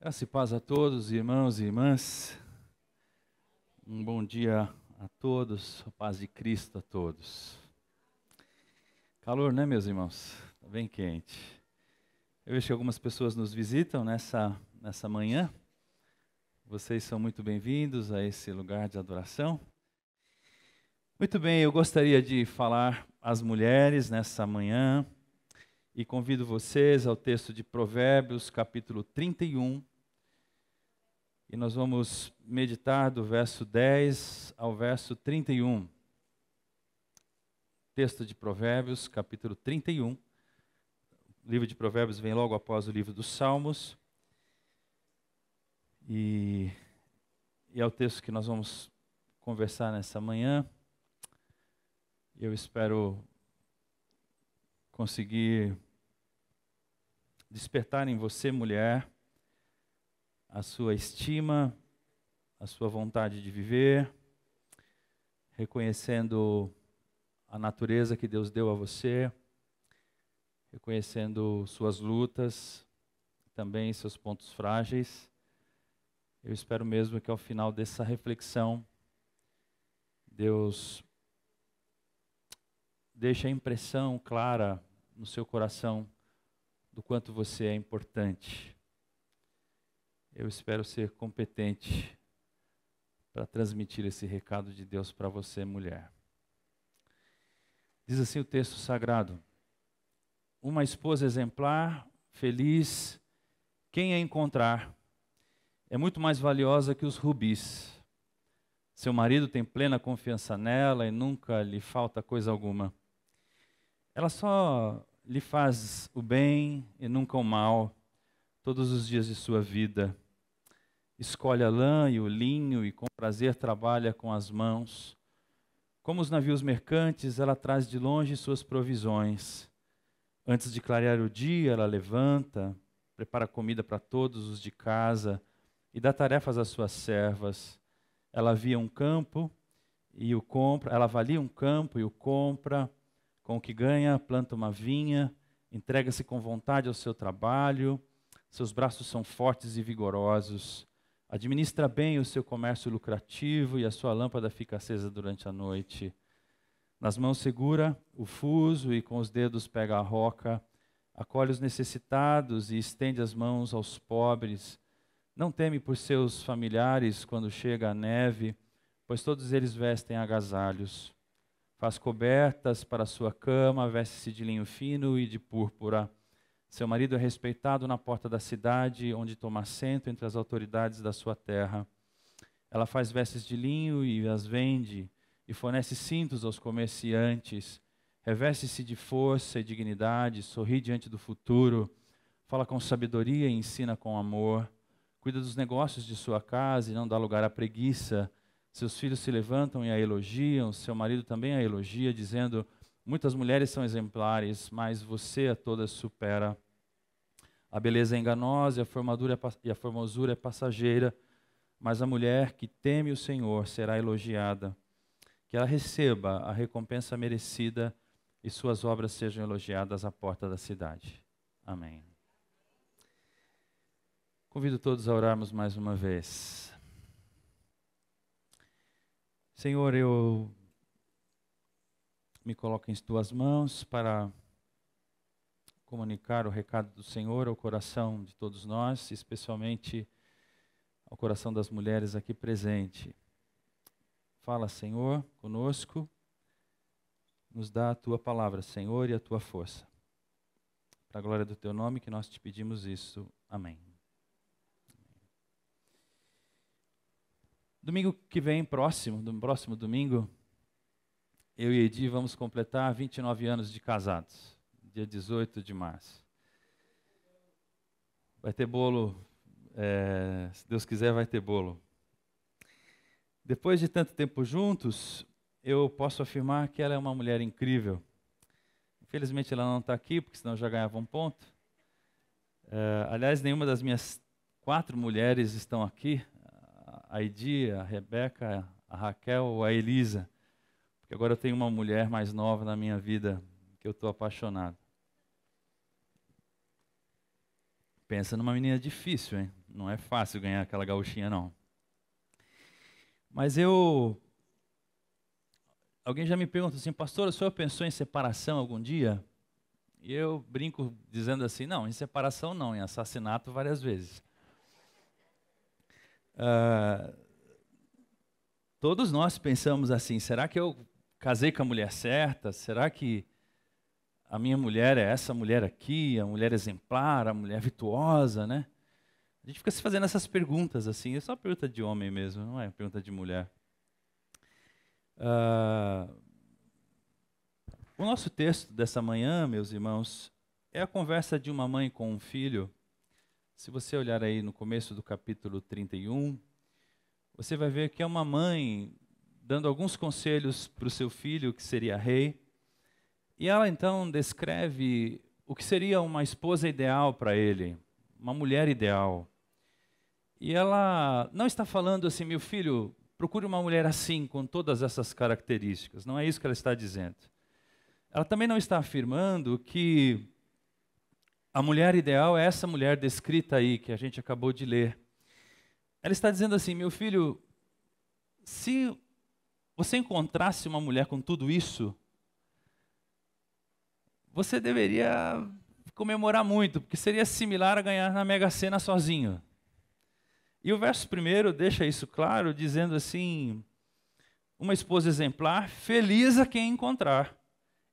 Graça e paz a todos, irmãos e irmãs. Um bom dia a todos, a paz de Cristo a todos. Calor, né, meus irmãos? Está bem quente. Eu vejo que algumas pessoas nos visitam nessa manhã. Vocês são muito bem-vindos a esse lugar de adoração. Muito bem, eu gostaria de falar às mulheres nessa manhã e convido vocês ao texto de Provérbios, capítulo 31. E nós vamos meditar do verso 10 ao verso 31. Texto de Provérbios, capítulo 31. O livro de Provérbios vem logo após o livro dos Salmos. E é o texto que nós vamos conversar nessa manhã. Eu espero conseguir despertar em você, mulher, a sua estima, a sua vontade de viver, reconhecendo a natureza que Deus deu a você, reconhecendo suas lutas, também seus pontos frágeis. Eu espero mesmo que ao final dessa reflexão, Deus deixe a impressão clara no seu coração do quanto você é importante. Eu espero ser competente para transmitir esse recado de Deus para você, mulher. Diz assim o texto sagrado: uma esposa exemplar, feliz, quem a encontrar, é muito mais valiosa que os rubis. Seu marido tem plena confiança nela e nunca lhe falta coisa alguma. Ela só lhe faz o bem e nunca o mal, todos os dias de sua vida. Escolhe a lã e o linho e com prazer trabalha com as mãos. Como os navios mercantes, ela traz de longe suas provisões. Antes de clarear o dia, ela levanta, prepara comida para todos os de casa e dá tarefas às suas servas. Ela avalia um campo e o compra, com o que ganha, planta uma vinha, entrega-se com vontade ao seu trabalho, seus braços são fortes e vigorosos. Administra bem o seu comércio lucrativo e a sua lâmpada fica acesa durante a noite. Nas mãos segura o fuso e com os dedos pega a roca. Acolhe os necessitados e estende as mãos aos pobres. Não teme por seus familiares quando chega a neve, pois todos eles vestem agasalhos. Faz cobertas para a sua cama, veste-se de linho fino e de púrpura. Seu marido é respeitado na porta da cidade, onde toma assento entre as autoridades da sua terra. Ela faz vestes de linho e as vende, e fornece cintos aos comerciantes. Reveste-se de força e dignidade, sorri diante do futuro, fala com sabedoria e ensina com amor. Cuida dos negócios de sua casa e não dá lugar à preguiça. Seus filhos se levantam e a elogiam, seu marido também a elogia, dizendo: muitas mulheres são exemplares, mas você a todas supera. A beleza é enganosa e a formosura é passageira, mas a mulher que teme o Senhor será elogiada. Que ela receba a recompensa merecida e suas obras sejam elogiadas à porta da cidade. Amém. Convido todos a orarmos mais uma vez. Senhor, eu me coloco em tuas mãos para comunicar o recado do Senhor ao coração de todos nós, especialmente ao coração das mulheres aqui presentes. Fala, Senhor, conosco, nos dá a tua palavra, Senhor, e a tua força. Para a glória do teu nome que nós te pedimos isso. Amém. Domingo que vem, no próximo domingo, eu e Edi vamos completar 29 anos de casados, dia 18 de março. Vai ter bolo, se Deus quiser vai ter bolo. Depois de tanto tempo juntos, eu posso afirmar que ela é uma mulher incrível. Infelizmente ela não está aqui, porque senão eu já ganhava um ponto. Aliás, nenhuma das minhas 4 mulheres estão aqui. A Edi, a Rebeca, a Raquel ou a Elisa. Porque agora eu tenho uma mulher mais nova na minha vida, que eu estou apaixonado. Pensa numa menina difícil, hein? Não é fácil ganhar aquela gauchinha, não. Mas alguém já me pergunta assim, pastor, o senhor pensou em separação algum dia? E eu brinco dizendo assim, não, em separação não, em assassinato várias vezes. Todos nós pensamos assim, será que eu casei com a mulher certa? Será que a minha mulher é essa mulher aqui, a mulher exemplar, a mulher virtuosa, né? A gente fica se fazendo essas perguntas assim, é só pergunta de homem mesmo, não é pergunta de mulher. O nosso texto dessa manhã, meus irmãos, é a conversa de uma mãe com um filho. Se você olhar aí no começo do capítulo 31, você vai ver que é uma mãe dando alguns conselhos para o seu filho, que seria rei. E ela então descreve o que seria uma esposa ideal para ele, uma mulher ideal. E ela não está falando assim, meu filho, procure uma mulher assim, com todas essas características. Não é isso que ela está dizendo. Ela também não está afirmando que a mulher ideal é essa mulher descrita aí, que a gente acabou de ler. Ela está dizendo assim, meu filho, se você encontrasse uma mulher com tudo isso, você deveria comemorar muito, porque seria similar a ganhar na Mega Sena sozinho. E o verso 1 deixa isso claro, dizendo assim, uma esposa exemplar, feliz a quem encontrar.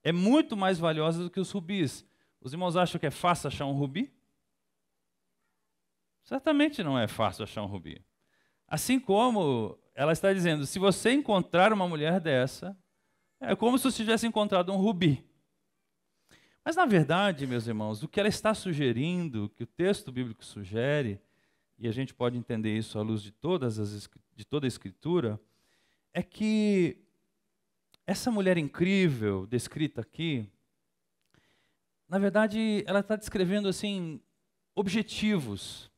É muito mais valiosa do que os rubis. Os irmãos acham que é fácil achar um rubi? Certamente não é fácil achar um rubi. Assim como ela está dizendo, se você encontrar uma mulher dessa, é como se você tivesse encontrado um rubi. Mas na verdade, meus irmãos, o que ela está sugerindo, que o texto bíblico sugere, e a gente pode entender isso à luz de toda a Escritura, é que essa mulher incrível descrita aqui, na verdade, ela está descrevendo assim objetivos,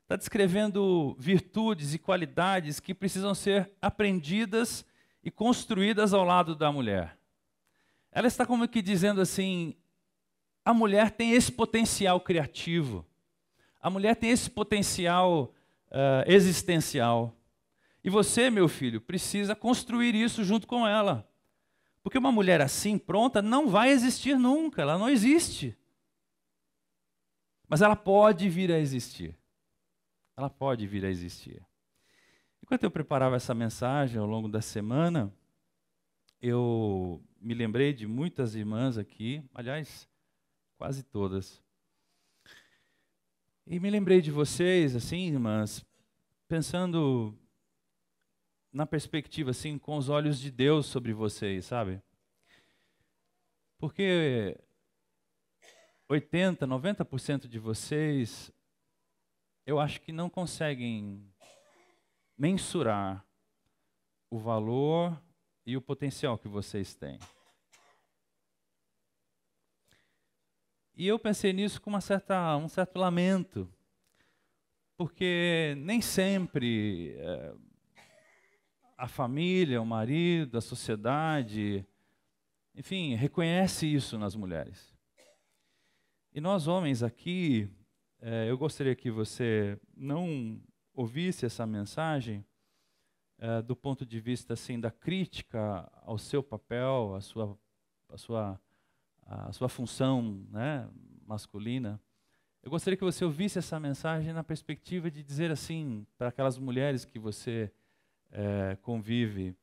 está descrevendo virtudes e qualidades que precisam ser aprendidas e construídas ao lado da mulher. Ela está como que dizendo assim, a mulher tem esse potencial criativo, a mulher tem esse potencial existencial. E você, meu filho, precisa construir isso junto com ela. Porque uma mulher assim, pronta, não vai existir nunca, ela não existe. Mas ela pode vir a existir. Ela pode vir a existir. Enquanto eu preparava essa mensagem ao longo da semana, eu me lembrei de muitas irmãs aqui, aliás, quase todas. E me lembrei de vocês, assim, irmãs, pensando na perspectiva, assim, com os olhos de Deus sobre vocês, sabe? Porque 80%, 90% de vocês, eu acho que não conseguem mensurar o valor e o potencial que vocês têm. E eu pensei nisso com um certo lamento, porque nem sempre a família, o marido, a sociedade, enfim, reconhece isso nas mulheres. E nós homens aqui, eu gostaria que você não ouvisse essa mensagem do ponto de vista assim da crítica ao seu papel, à sua função, né, masculina. Eu gostaria que você ouvisse essa mensagem na perspectiva de dizer assim para aquelas mulheres que você convive,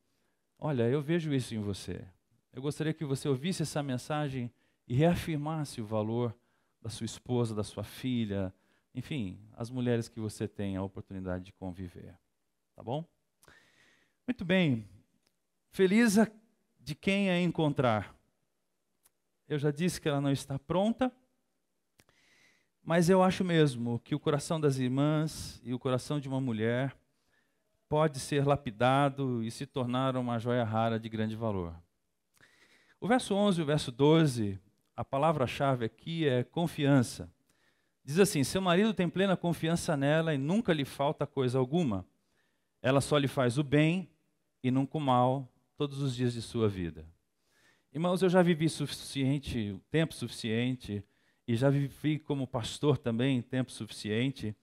olha, eu vejo isso em você. Eu gostaria que você ouvisse essa mensagem e reafirmasse o valor da sua esposa, da sua filha, enfim, as mulheres que você tem a oportunidade de conviver. Tá bom? Muito bem. Feliz de quem a encontrar. Eu já disse que ela não está pronta, mas eu acho mesmo que o coração das irmãs e o coração de uma mulher pode ser lapidado e se tornar uma joia rara de grande valor. O verso 11 e o verso 12, a palavra-chave aqui é confiança. Diz assim, seu marido tem plena confiança nela e nunca lhe falta coisa alguma. Ela só lhe faz o bem e nunca o mal todos os dias de sua vida. Irmãos, eu já vivi tempo suficiente, e já vivi como pastor também tempo suficiente,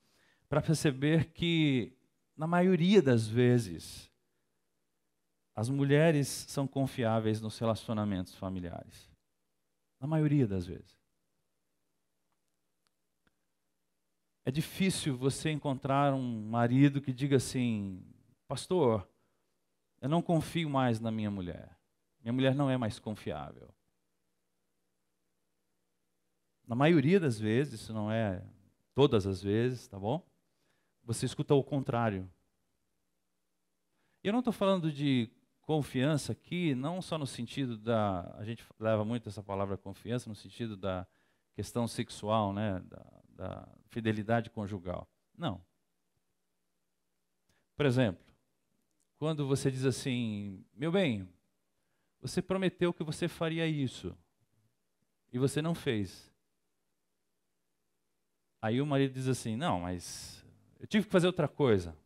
para perceber que, na maioria das vezes, as mulheres são confiáveis nos relacionamentos familiares. Na maioria das vezes. É difícil você encontrar um marido que diga assim: pastor, eu não confio mais na minha mulher. Minha mulher não é mais confiável. Na maioria das vezes, isso não é todas as vezes, tá bom? Você escuta o contrário. Eu não estou falando de confiança aqui, não só no sentido da... A gente leva muito essa palavra confiança no sentido da questão sexual, né? Da fidelidade conjugal. Não. Por exemplo, quando você diz assim: meu bem, você prometeu que você faria isso e você não fez. Aí o marido diz assim: não, mas eu tive que fazer outra coisa.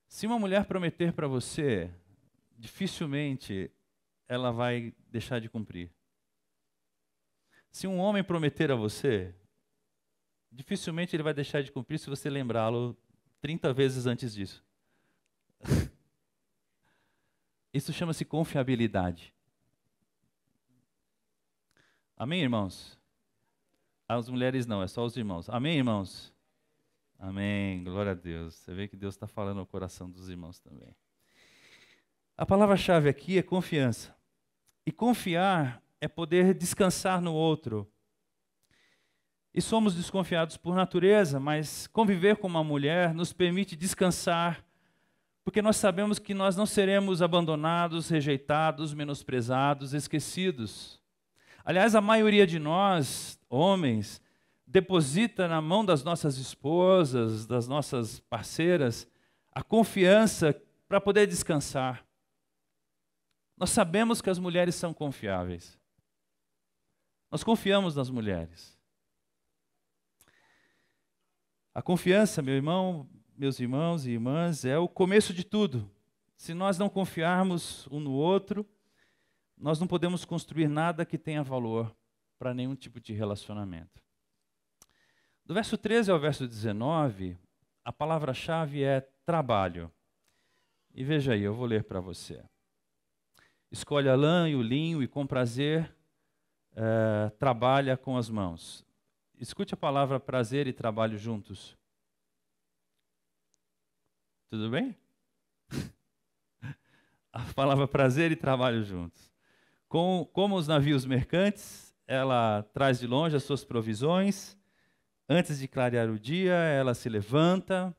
Se uma mulher prometer para você, dificilmente ela vai deixar de cumprir. Se um homem prometer a você, dificilmente ele vai deixar de cumprir se você lembrá-lo 30 vezes antes disso. Isso chama-se confiabilidade. Amém, irmãos? As mulheres não, é só os irmãos. Amém, irmãos? Amém, glória a Deus. Você vê que Deus está falando no coração dos irmãos também. A palavra-chave aqui é confiança. E confiar é poder descansar no outro. E somos desconfiados por natureza, mas conviver com uma mulher nos permite descansar, porque nós sabemos que nós não seremos abandonados, rejeitados, menosprezados, esquecidos. Aliás, a maioria de nós, homens, deposita na mão das nossas esposas, das nossas parceiras, a confiança para poder descansar. Nós sabemos que as mulheres são confiáveis. Nós confiamos nas mulheres. A confiança, meu irmão, meus irmãos e irmãs, é o começo de tudo. Se nós não confiarmos um no outro, nós não podemos construir nada que tenha valor para nenhum tipo de relacionamento. Do verso 13 ao verso 19, a palavra-chave é trabalho. E veja aí, eu vou ler para você. Escolhe a lã e o linho e com prazer trabalha com as mãos. Escute a palavra prazer e trabalho juntos. Tudo bem? A palavra prazer e trabalho juntos. Como os navios mercantes, ela traz de longe as suas provisões. Antes de clarear o dia, ela se levanta.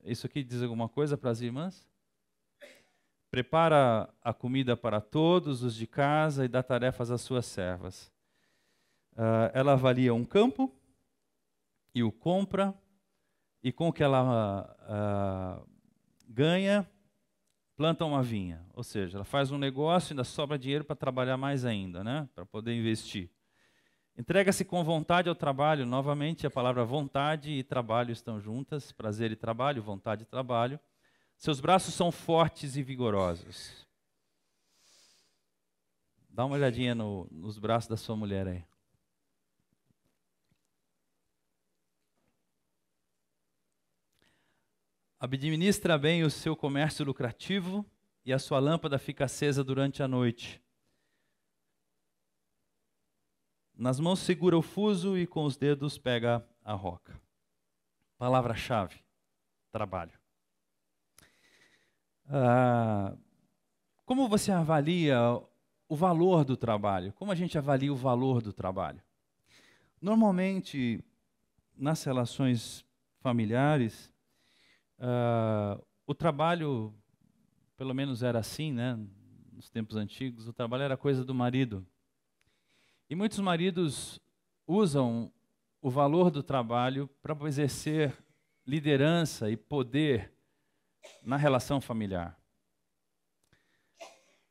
Isso aqui diz alguma coisa para as irmãs? Prepara a comida para todos os de casa e dá tarefas às suas servas. Ela avalia um campo e o compra, e com o que ela ganha, planta uma vinha. Ou seja, ela faz um negócio e ainda sobra dinheiro para trabalhar mais ainda, né? Para poder investir. Entrega-se com vontade ao trabalho. Novamente, a palavra vontade e trabalho estão juntas. Prazer e trabalho, vontade e trabalho. Seus braços são fortes e vigorosos. Dá uma olhadinha nos braços da sua mulher aí. Administra bem o seu comércio lucrativo e a sua lâmpada fica acesa durante a noite. Nas mãos segura o fuso e com os dedos pega a roca. Palavra-chave, trabalho. Como você avalia o valor do trabalho? Como a gente avalia o valor do trabalho? Normalmente, nas relações familiares, o trabalho, pelo menos era assim, né? Nos tempos antigos, o trabalho era coisa do marido. E muitos maridos usam o valor do trabalho para exercer liderança e poder na relação familiar.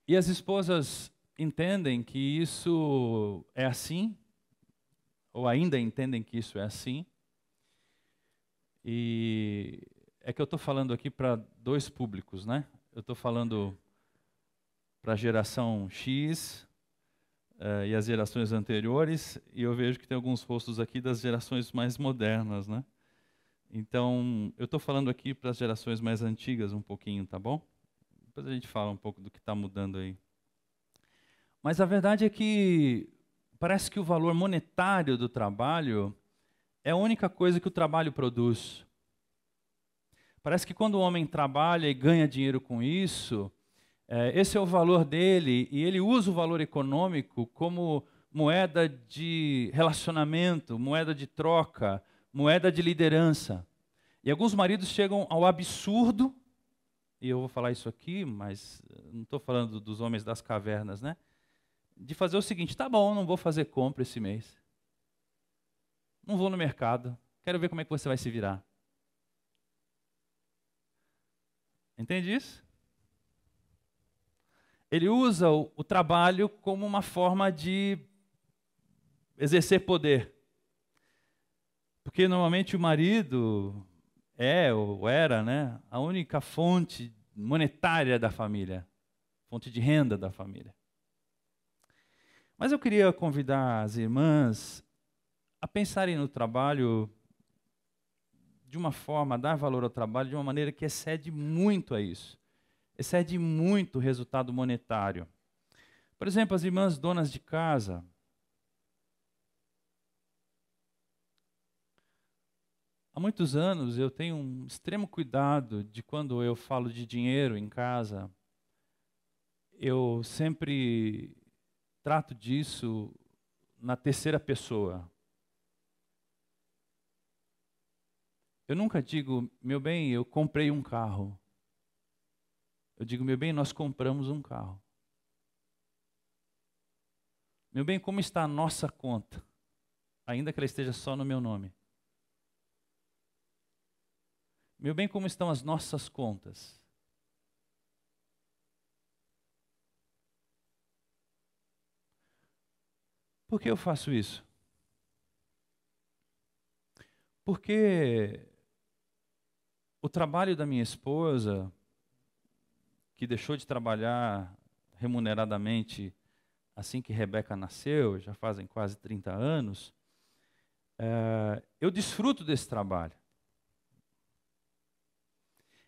E as esposas entendem que isso é assim, ou ainda entendem que isso é assim. E é que eu estou falando aqui para dois públicos, né? Eu estou falando para a geração X, e as gerações anteriores, e eu vejo que tem alguns rostos aqui das gerações mais modernas, né? Então, eu estou falando aqui para as gerações mais antigas um pouquinho, tá bom? Depois a gente fala um pouco do que está mudando aí. Mas a verdade é que parece que o valor monetário do trabalho é a única coisa que o trabalho produz. Parece que quando o homem trabalha e ganha dinheiro com isso, esse é o valor dele, e ele usa o valor econômico como moeda de relacionamento, moeda de troca, moeda de liderança. E alguns maridos chegam ao absurdo, e eu vou falar isso aqui, mas não estou falando dos homens das cavernas, né? De fazer o seguinte: tá bom, não vou fazer compra esse mês. Não vou no mercado. Quero ver como é que você vai se virar. Entende isso? Ele usa o trabalho como uma forma de exercer poder. Porque normalmente o marido ou era, né, a única fonte monetária da família, fonte de renda da família. Mas eu queria convidar as irmãs a pensarem no trabalho de uma forma, a dar valor ao trabalho de uma maneira que excede muito a isso. Excede muito o resultado monetário. Por exemplo, as irmãs donas de casa. Há muitos anos eu tenho um extremo cuidado de quando eu falo de dinheiro em casa, eu sempre trato disso na terceira pessoa. Eu nunca digo, meu bem, eu comprei um carro. Eu digo, meu bem, nós compramos um carro. Meu bem, como está a nossa conta? Ainda que ela esteja só no meu nome. Meu bem, como estão as nossas contas? Por que eu faço isso? Porque o trabalho da minha esposa, que deixou de trabalhar remuneradamente assim que Rebeca nasceu, já fazem quase 30 anos, eu desfruto desse trabalho.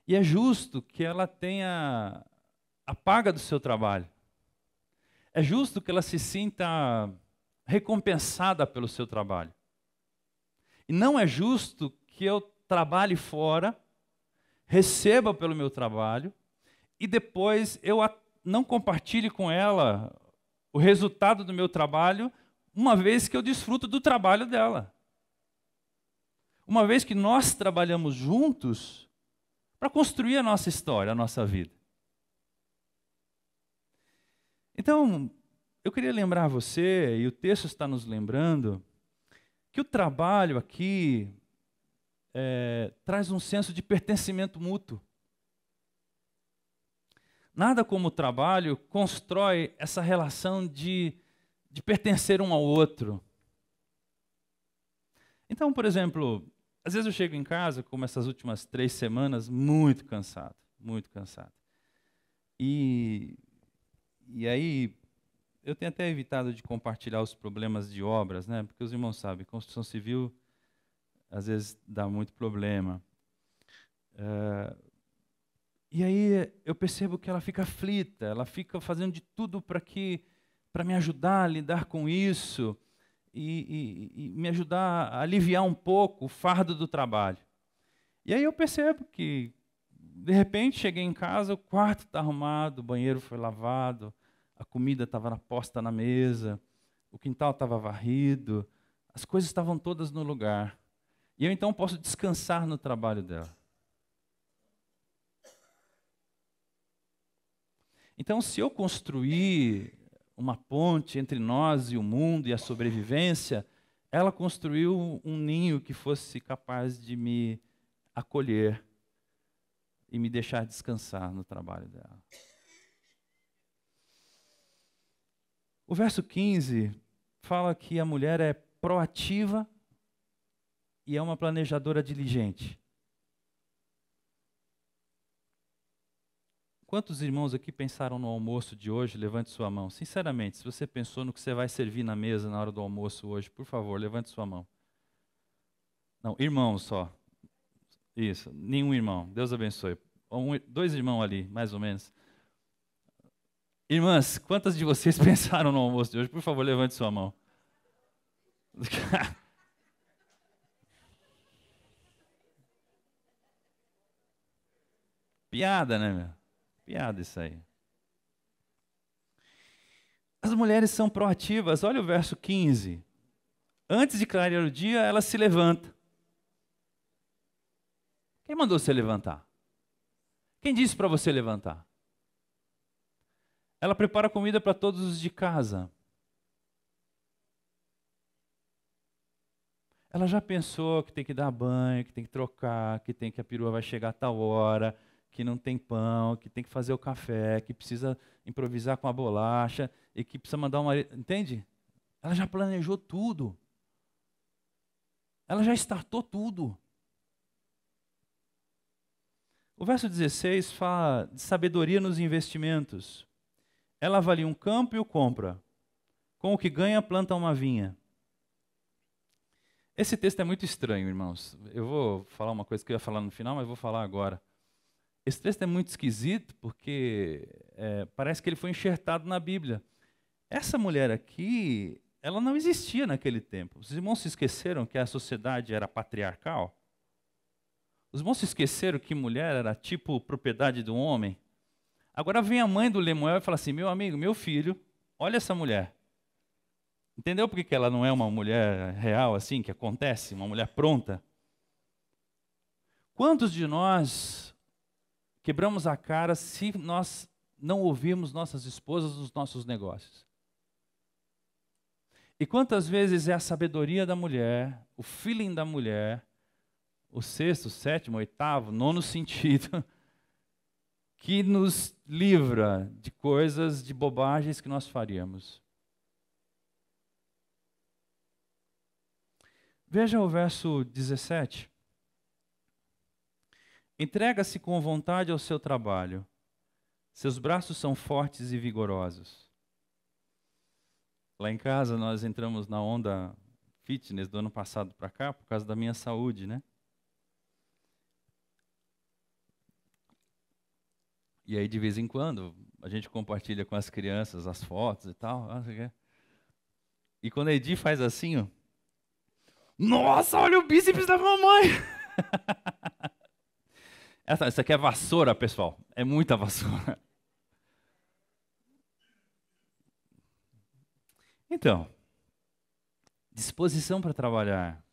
E é justo que ela tenha a paga do seu trabalho. É justo que ela se sinta recompensada pelo seu trabalho. E não é justo que eu trabalhe fora, receba pelo meu trabalho, e depois eu não compartilhe com ela o resultado do meu trabalho, uma vez que eu desfruto do trabalho dela. Uma vez que nós trabalhamos juntos para construir a nossa história, a nossa vida. Então, eu queria lembrar você, e o texto está nos lembrando, que o trabalho aqui traz um senso de pertencimento mútuo. Nada como o trabalho constrói essa relação de pertencer um ao outro. Então, por exemplo, às vezes eu chego em casa, como essas últimas 3 semanas, muito cansado, muito cansado. E aí, eu tenho até evitado de compartilhar os problemas de obras, né? Porque os irmãos sabem, construção civil às vezes dá muito problema. E aí eu percebo que ela fica aflita, ela fica fazendo de tudo para me ajudar a lidar com isso e me ajudar a aliviar um pouco o fardo do trabalho. E aí eu percebo que, de repente, cheguei em casa, o quarto está arrumado, o banheiro foi lavado, a comida estava posta na mesa, o quintal estava varrido, as coisas estavam todas no lugar. E eu então posso descansar no trabalho dela. Então, se eu construir uma ponte entre nós e o mundo e a sobrevivência, ela construiu um ninho que fosse capaz de me acolher e me deixar descansar no trabalho dela. O verso 15 fala que a mulher é proativa e é uma planejadora diligente. Quantos irmãos aqui pensaram no almoço de hoje? Levante sua mão. Sinceramente, se você pensou no que você vai servir na mesa na hora do almoço hoje, por favor, levante sua mão. Não, irmãos só. Isso, nenhum irmão. Deus abençoe. Dois irmãos ali, mais ou menos. Irmãs, quantas de vocês pensaram no almoço de hoje? Por favor, levante sua mão. Piada, né, meu? Piada isso aí. As mulheres são proativas. Olha o verso 15. Antes de clarear o dia, ela se levanta. Quem mandou você levantar? Quem disse para você levantar? Ela prepara comida para todos os de casa. Ela já pensou que tem que dar banho, que tem que trocar, que a perua vai chegar a tal hora, que não tem pão, que tem que fazer o café, que precisa improvisar com a bolacha e que precisa mandar uma... Entende? Ela já planejou tudo. Ela já startou tudo. O verso 16 fala de sabedoria nos investimentos. Ela avalia um campo e o compra. Com o que ganha, planta uma vinha. Esse texto é muito estranho, irmãos. Eu vou falar uma coisa que eu ia falar no final, mas vou falar agora. Esse texto é muito esquisito porque parece que ele foi enxertado na Bíblia. Essa mulher aqui, ela não existia naquele tempo. Os irmãos se esqueceram que a sociedade era patriarcal? Os irmãos se esqueceram que mulher era tipo propriedade do homem? Agora vem a mãe do Lemuel e fala assim, meu amigo, meu filho, olha essa mulher. Entendeu por que ela não é uma mulher real assim, que acontece, uma mulher pronta? Quantos de nós quebramos a cara se nós não ouvirmos nossas esposas nos nossos negócios? E quantas vezes é a sabedoria da mulher, o feeling da mulher, o sexto, sétimo, oitavo, nono sentido, que nos livra de coisas, de bobagens que nós faríamos. Veja o verso 17. Entrega-se com vontade ao seu trabalho. Seus braços são fortes e vigorosos. Lá em casa nós entramos na onda fitness do ano passado para cá por causa da minha saúde, né? E aí de vez em quando a gente compartilha com as crianças as fotos e tal. E quando a Edi faz assim, ó, nossa, olha o bíceps da mamãe! Essa aqui é vassoura, pessoal. É muita vassoura. Então, disposição para trabalhar.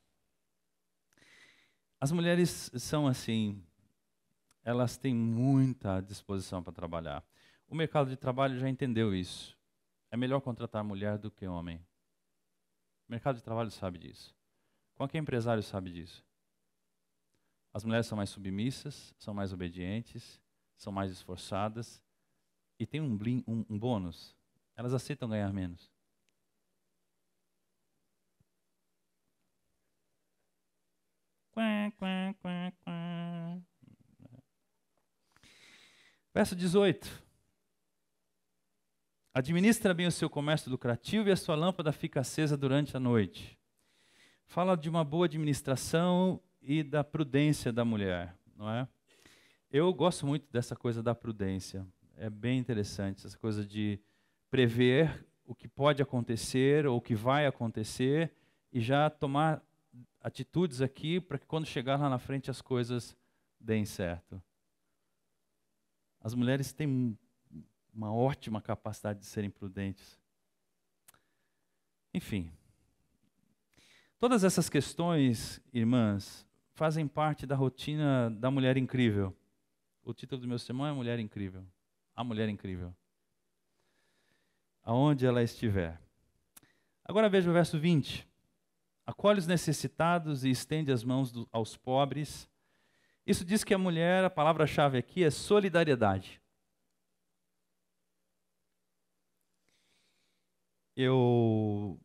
As mulheres são assim, elas têm muita disposição para trabalhar. O mercado de trabalho já entendeu isso. É melhor contratar mulher do que homem. O mercado de trabalho sabe disso. Qualquer empresário sabe disso. As mulheres são mais submissas, são mais obedientes, são mais esforçadas e tem um bônus. Elas aceitam ganhar menos. Verso 18. Administra bem o seu comércio lucrativo e a sua lâmpada fica acesa durante a noite. Fala de uma boa administração e da prudência da mulher, não é? Eu gosto muito dessa coisa da prudência. É bem interessante essa coisa de prever o que pode acontecer ou o que vai acontecer e já tomar atitudes aqui para que quando chegar lá na frente as coisas deem certo. As mulheres têm uma ótima capacidade de serem prudentes. Enfim, todas essas questões, irmãs, fazem parte da rotina da mulher incrível. O título do meu sermão é Mulher Incrível. A Mulher Incrível. Aonde ela estiver. Agora veja o verso 20. Acolhe os necessitados e estende as mãos aos pobres. Isso diz que a mulher, a palavra-chave aqui é solidariedade. Eu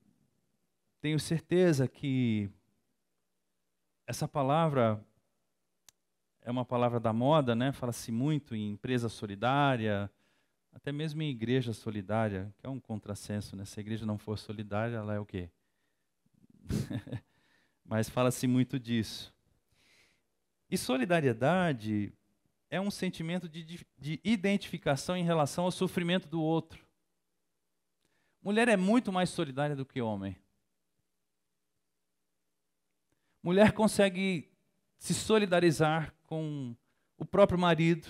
tenho certeza que essa palavra é uma palavra da moda, né? Fala-se muito em empresa solidária, até mesmo em igreja solidária, que é um contrassenso, né? Se a igreja não for solidária, ela é o quê? Mas fala-se muito disso. E solidariedade é um sentimento de identificação em relação ao sofrimento do outro. Mulher é muito mais solidária do que homem. Mulher consegue se solidarizar com o próprio marido,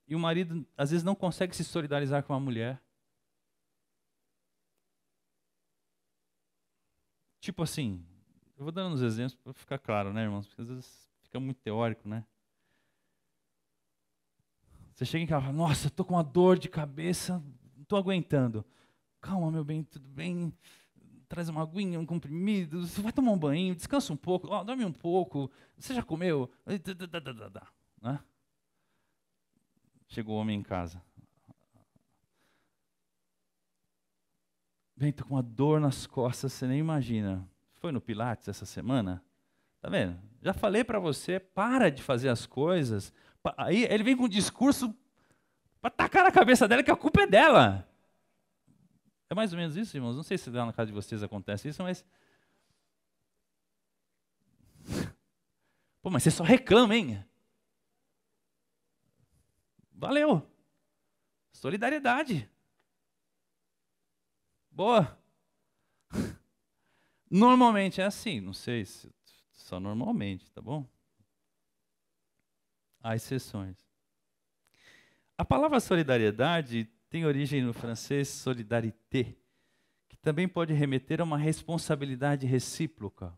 e o marido, às vezes, não consegue se solidarizar com a mulher. Tipo assim, eu vou dando uns exemplos para ficar claro, né, irmãos? Porque às vezes fica muito teórico, né? Você chega em casa e fala, nossa, eu tô com uma dor de cabeça, não tô aguentando. Calma, meu bem, tudo bem? Traz uma aguinha, um comprimido, você vai tomar um banho, descansa um pouco, dorme um pouco, você já comeu? Né? Chegou o homem em casa. Bem, tô com uma dor nas costas, você nem imagina. Foi no Pilates essa semana? Tá vendo? Já falei para você, para de fazer as coisas. Aí ele vem com um discurso para tacar na cabeça dela que a culpa é dela. É mais ou menos isso, irmãos? Não sei se lá na casa de vocês acontece isso, mas... Pô, mas você só reclama, hein? Valeu. Solidariedade. Boa. Normalmente é assim, não sei se só normalmente, tá bom? Há exceções. A palavra solidariedade tem origem no francês solidarité, que também pode remeter a uma responsabilidade recíproca.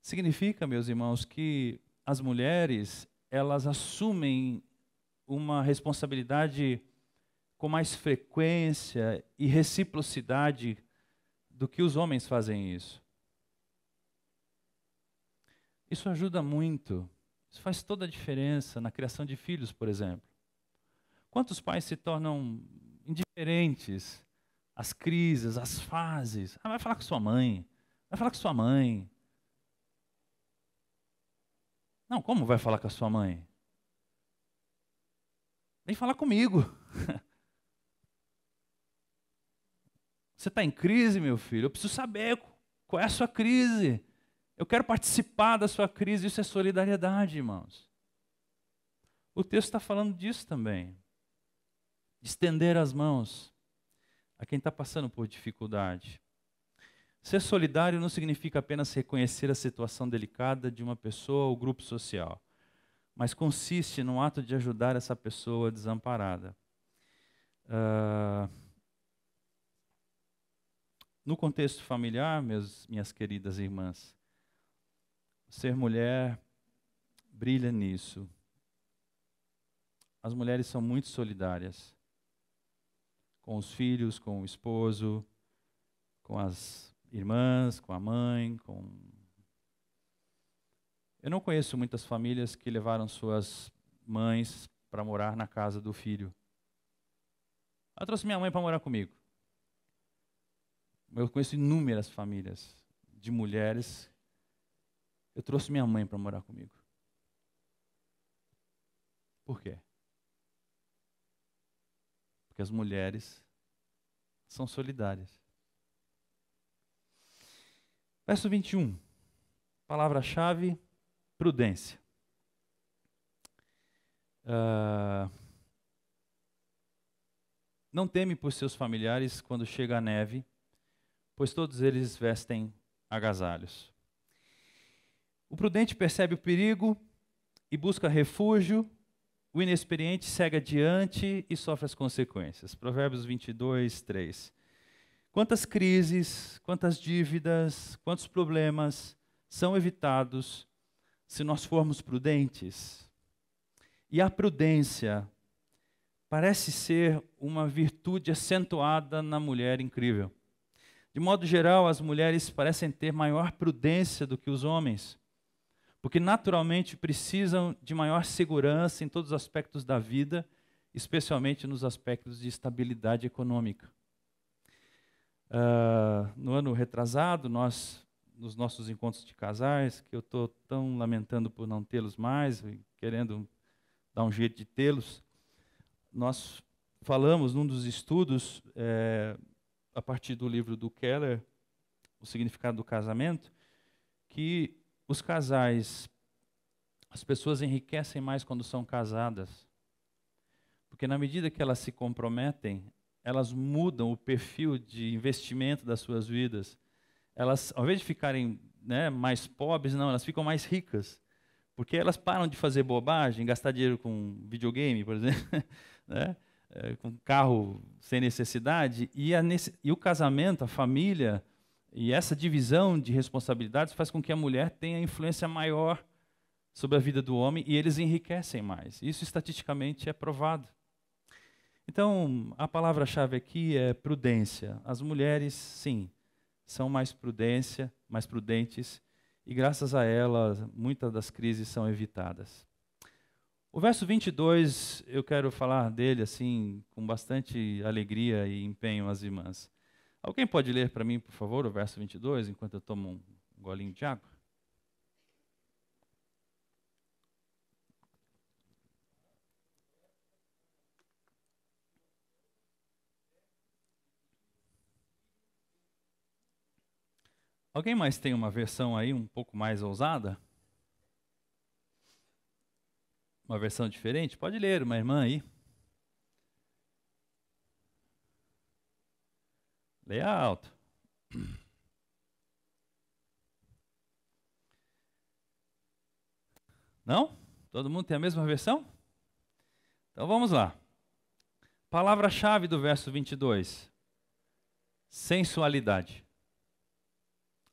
Significa, meus irmãos, que as mulheres, elas assumem uma responsabilidade com mais frequência e reciprocidade do que os homens fazem isso. Isso ajuda muito. Isso faz toda a diferença na criação de filhos, por exemplo. Quantos pais se tornam indiferentes às crises, às fases? Ah, vai falar com sua mãe. Vai falar com sua mãe. Não, como vai falar com a sua mãe? Vem falar comigo. Você está em crise, meu filho? Eu preciso saber qual é a sua crise. Eu quero participar da sua crise. Isso é solidariedade, irmãos. O texto está falando disso também. Estender as mãos a quem está passando por dificuldade. Ser solidário não significa apenas reconhecer a situação delicada de uma pessoa ou grupo social, mas consiste no ato de ajudar essa pessoa desamparada. No contexto familiar, minhas queridas irmãs, ser mulher brilha nisso. As mulheres são muito solidárias com os filhos, com o esposo, com as irmãs, com a mãe, Eu não conheço muitas famílias que levaram suas mães para morar na casa do filho. Eu trouxe minha mãe para morar comigo. Eu conheço inúmeras famílias de mulheres. Eu trouxe minha mãe para morar comigo. Por quê? Porque as mulheres são solidárias. Verso 21. Palavra-chave, prudência. Não teme por seus familiares quando chega a neve, pois todos eles vestem agasalhos. O prudente percebe o perigo e busca refúgio, o inexperiente segue adiante e sofre as consequências. Provérbios 22, 3. Quantas crises, quantas dívidas, quantos problemas são evitados se nós formos prudentes? E a prudência parece ser uma virtude acentuada na mulher incrível. De modo geral, as mulheres parecem ter maior prudência do que os homens, porque naturalmente precisam de maior segurança em todos os aspectos da vida, especialmente nos aspectos de estabilidade econômica. No ano retrasado, nós nos nossos encontros de casais, que eu estou tão lamentando por não tê-los mais, e querendo dar um jeito de tê-los. Nós falamos num dos estudos, a partir do livro do Keller, O Significado do Casamento, que os casais, as pessoas enriquecem mais quando são casadas. Porque na medida que elas se comprometem, elas mudam o perfil de investimento das suas vidas. Elas, ao invés de ficarem, né, mais pobres, não, elas ficam mais ricas. Porque elas param de fazer bobagem, gastar dinheiro com videogame, por exemplo, né, com carro sem necessidade. E o casamento, a família, e essa divisão de responsabilidades faz com que a mulher tenha influência maior sobre a vida do homem e eles enriquecem mais. Isso estatisticamente é provado. Então, a palavra-chave aqui é prudência. As mulheres, sim, são mais prudentes, e graças a elas, muitas das crises são evitadas. O verso 22, eu quero falar dele assim, com bastante alegria e empenho às irmãs. Alguém pode ler para mim, por favor, o verso 22, enquanto eu tomo um golinho de água? Alguém mais tem uma versão aí um pouco mais ousada? Uma versão diferente? Pode ler, uma irmã aí. Leia alto. Não? Todo mundo tem a mesma versão? Então vamos lá. Palavra-chave do verso 22. Sensualidade.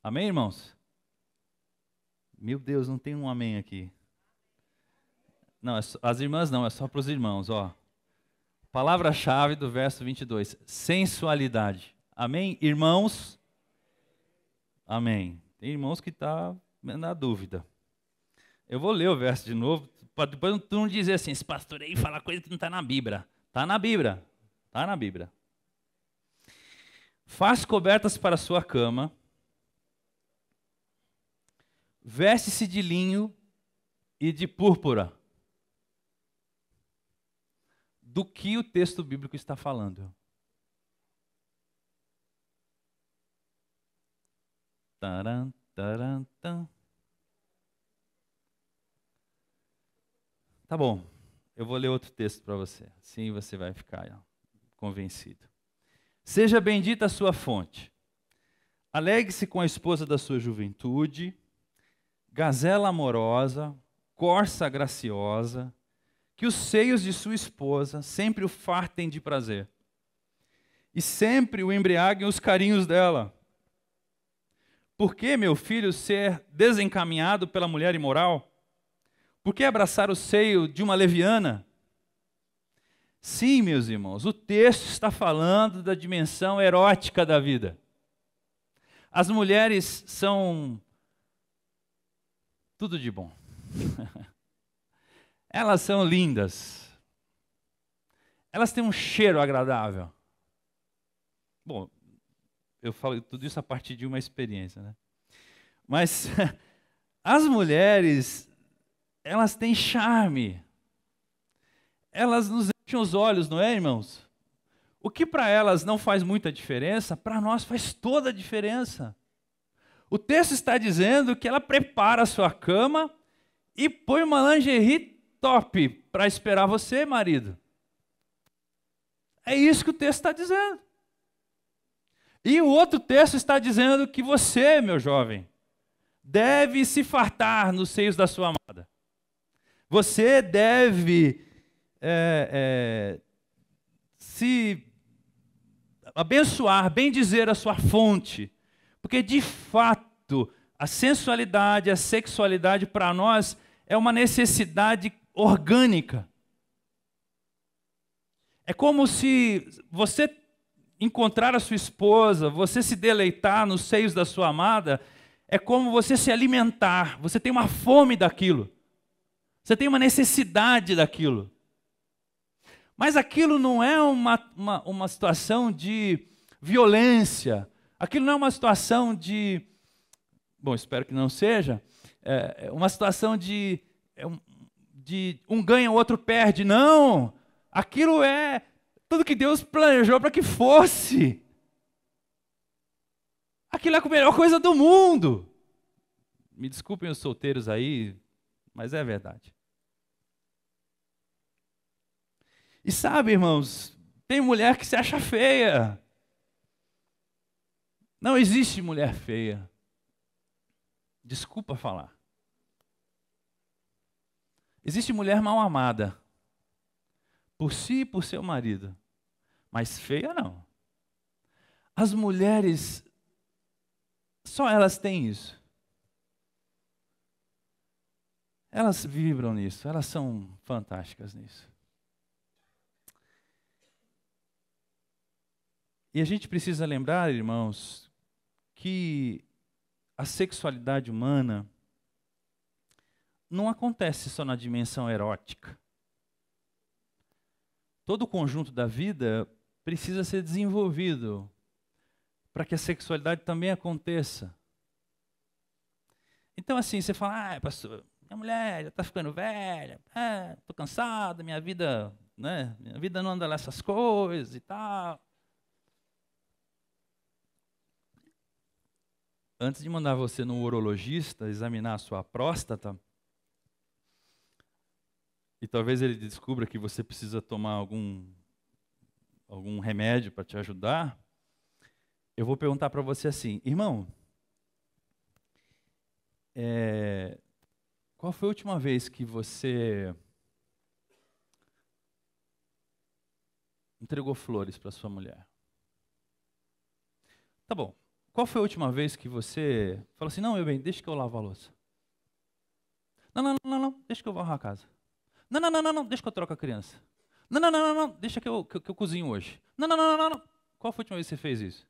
Amém, irmãos? Meu Deus, não tem um amém aqui. Não, as irmãs não, é só para os irmãos, ó. Palavra-chave do verso 22. Sensualidade. Amém, irmãos? Amém. Tem irmãos que estão na dúvida. Eu vou ler o verso de novo, para depois tu não dizer assim, esse pastor aí fala coisa que não está na Bíblia. Está na Bíblia. Está na Bíblia. Faz cobertas para a sua cama, veste-se de linho e de púrpura. Do que o texto bíblico está falando? Taran, taran, tan. Tá bom, eu vou ler outro texto para você, assim você vai ficar convencido. Seja bendita a sua fonte, alegre-se com a esposa da sua juventude, gazela amorosa, corça graciosa, que os seios de sua esposa sempre o fartem de prazer, e sempre o embriaguem os carinhos dela. Por que, meu filho, ser desencaminhado pela mulher imoral? Por que abraçar o seio de uma leviana? Sim, meus irmãos, o texto está falando da dimensão erótica da vida. As mulheres são tudo de bom. Elas são lindas. Elas têm um cheiro agradável. Bom, eu falo tudo isso a partir de uma experiência, né? Mas as mulheres, elas têm charme. Elas nos enchem os olhos, não é, irmãos? O que para elas não faz muita diferença, para nós faz toda a diferença. O texto está dizendo que ela prepara a sua cama e põe uma lingerie top para esperar você, marido. É isso que o texto está dizendo. E o outro texto está dizendo que você, meu jovem, deve se fartar nos seios da sua amada. Você deve se abençoar, bendizer a sua fonte. Porque, de fato, a sensualidade, a sexualidade para nós é uma necessidade orgânica. É como se você encontrar a sua esposa, você se deleitar nos seios da sua amada, é como você se alimentar, você tem uma fome daquilo, você tem uma necessidade daquilo. Mas aquilo não é uma situação de violência, aquilo não é uma situação de bom, espero que não seja, uma situação de um ganha, o outro perde. Não! Aquilo é tudo que Deus planejou para que fosse. Aquilo é a melhor coisa do mundo. Me desculpem os solteiros aí, mas é verdade. E sabe, irmãos, tem mulher que se acha feia. Não existe mulher feia. Desculpa falar. Existe mulher mal amada. Por si e por seu marido. Mas feia não. As mulheres, só elas têm isso. Elas vibram nisso, elas são fantásticas nisso. E a gente precisa lembrar, irmãos, que a sexualidade humana não acontece só na dimensão erótica. Todo o conjunto da vida precisa ser desenvolvido para que a sexualidade também aconteça. Então, assim, você fala, pastor, minha mulher já está ficando velha, estou cansada, minha vida não anda lá essas coisas e tal. Antes de mandar você no urologista examinar a sua próstata, e talvez ele descubra que você precisa tomar algum remédio para te ajudar, eu vou perguntar para você assim, irmão, qual foi a última vez que você entregou flores para sua mulher? Tá bom. Qual foi a última vez que você falou assim, não, meu bem, deixa que eu lavo a louça. Não, deixa que eu varro a casa. Não, deixa que eu troco a criança. Não, deixa que eu cozinho hoje. Não. Qual foi a última vez que você fez isso?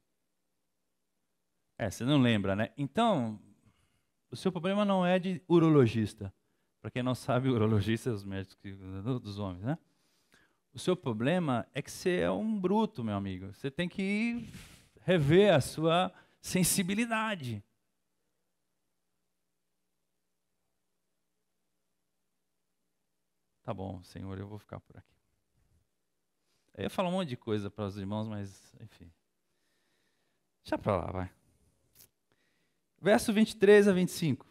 Você não lembra, né? Então, o seu problema não é de urologista. Para quem não sabe, urologista é os médicos dos homens, né? O seu problema é que você é um bruto, meu amigo. Você tem que rever a sua sensibilidade. Tá bom, Senhor, eu vou ficar por aqui. Eu ia falar um monte de coisa para os irmãos, mas, enfim. Deixa para lá, vai. Verso 23 a 25.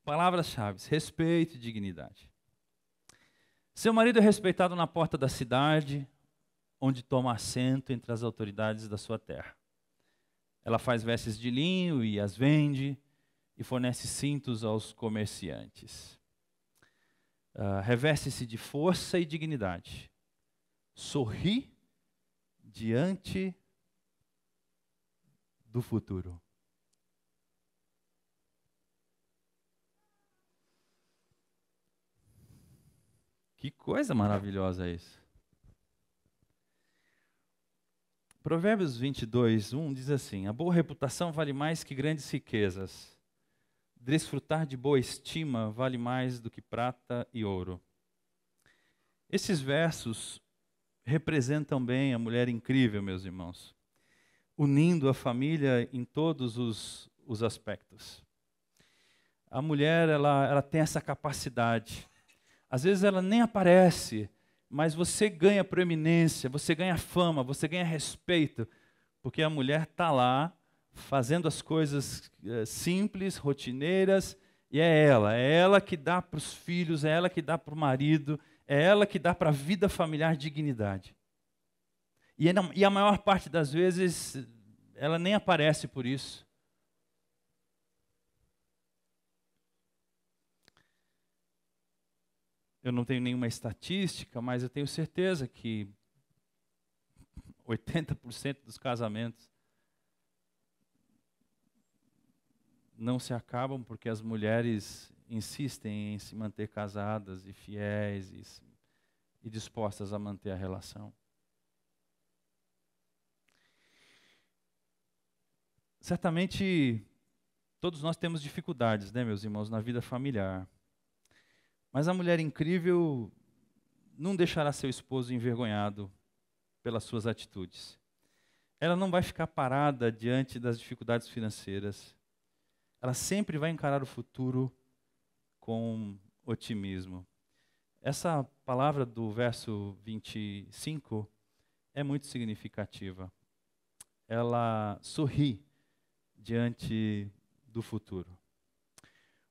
Palavras-chave: respeito e dignidade. Seu marido é respeitado na porta da cidade, onde toma assento entre as autoridades da sua terra. Ela faz vestes de linho e as vende, e fornece cintos aos comerciantes. Reveste-se de força e dignidade. Sorri diante do futuro. Que coisa maravilhosa isso. Provérbios 22:1 diz assim: a boa reputação vale mais que grandes riquezas. Desfrutar de boa estima vale mais do que prata e ouro. Esses versos representam bem a mulher incrível, meus irmãos, unindo a família em todos os aspectos. A mulher, ela tem essa capacidade. Às vezes ela nem aparece, mas você ganha proeminência, você ganha fama, você ganha respeito, porque a mulher está lá, fazendo as coisas simples, rotineiras, e é ela que dá para os filhos, é ela que dá para o marido, é ela que dá para a vida familiar dignidade. E a maior parte das vezes, ela nem aparece por isso. Eu não tenho nenhuma estatística, mas eu tenho certeza que 80% dos casamentos não se acabam porque as mulheres insistem em se manter casadas e fiéis e dispostas a manter a relação. Certamente, todos nós temos dificuldades, né, meus irmãos, na vida familiar. Mas a mulher incrível não deixará seu esposo envergonhado pelas suas atitudes. Ela não vai ficar parada diante das dificuldades financeiras. ela sempre vai encarar o futuro com otimismo. Essa palavra do verso 25 é muito significativa. Ela sorri diante do futuro.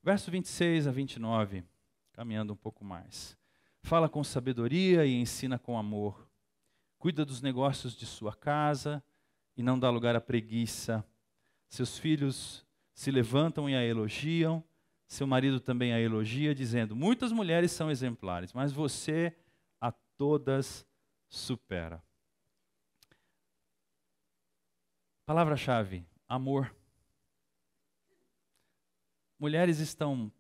Verso 26 a 29, caminhando um pouco mais. Fala com sabedoria e ensina com amor. Cuida dos negócios de sua casa e não dá lugar à preguiça. Seus filhos se levantam e a elogiam. Seu marido também a elogia, dizendo: muitas mulheres são exemplares, mas você a todas supera. Palavra-chave: amor. Mulheres estão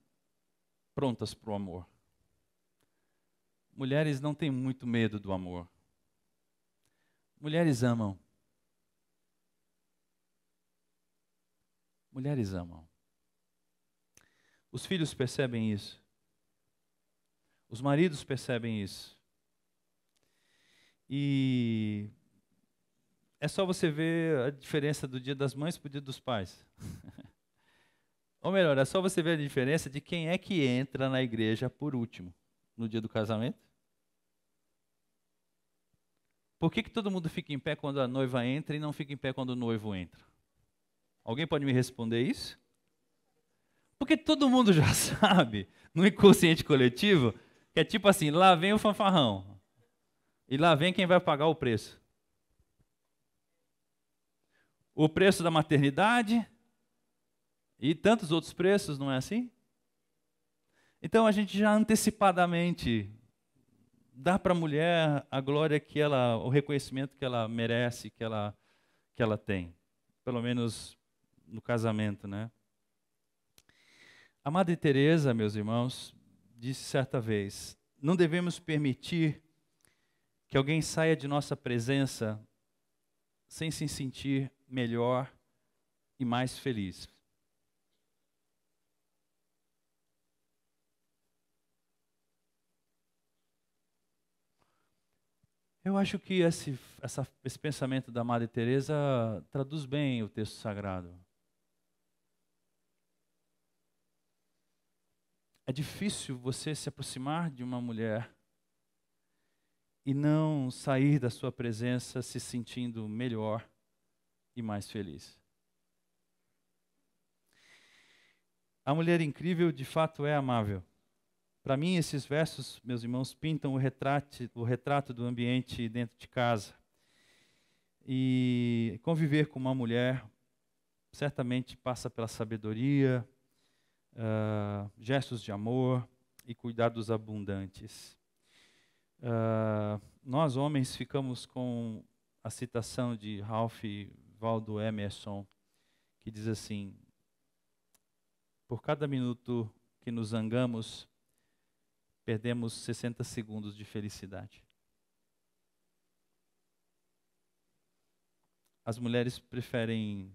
prontas para o amor. Mulheres não têm muito medo do amor. Mulheres amam. Mulheres amam. Os filhos percebem isso. Os maridos percebem isso. E é só você ver a diferença do Dia das Mães para o Dia dos Pais. Ou melhor, é só você ver a diferença de quem é que entra na igreja por último, no dia do casamento. Por que todo mundo fica em pé quando a noiva entra e não fica em pé quando o noivo entra? Alguém pode me responder isso? Porque todo mundo já sabe, no inconsciente coletivo, que é tipo assim, lá vem o fanfarrão. E lá vem quem vai pagar o preço. O preço da maternidade e tantos outros preços, não é assim? Então a gente já antecipadamente dá para a mulher a glória que ela, o reconhecimento que ela merece, que ela tem. Pelo menos no casamento, né? A Madre Teresa, meus irmãos, disse certa vez: não devemos permitir que alguém saia de nossa presença sem se sentir melhor e mais feliz. Eu acho que esse pensamento da Madre Teresa traduz bem o texto sagrado. É difícil você se aproximar de uma mulher e não sair da sua presença se sentindo melhor e mais feliz. A mulher incrível de fato é amável. Para mim, esses versos, meus irmãos, pintam o retrato do ambiente dentro de casa. E conviver com uma mulher certamente passa pela sabedoria, gestos de amor e cuidados abundantes. Nós, homens, ficamos com a citação de Ralph Waldo Emerson, que diz assim: por cada minuto que nos zangamos, perdemos 60 segundos de felicidade. As mulheres preferem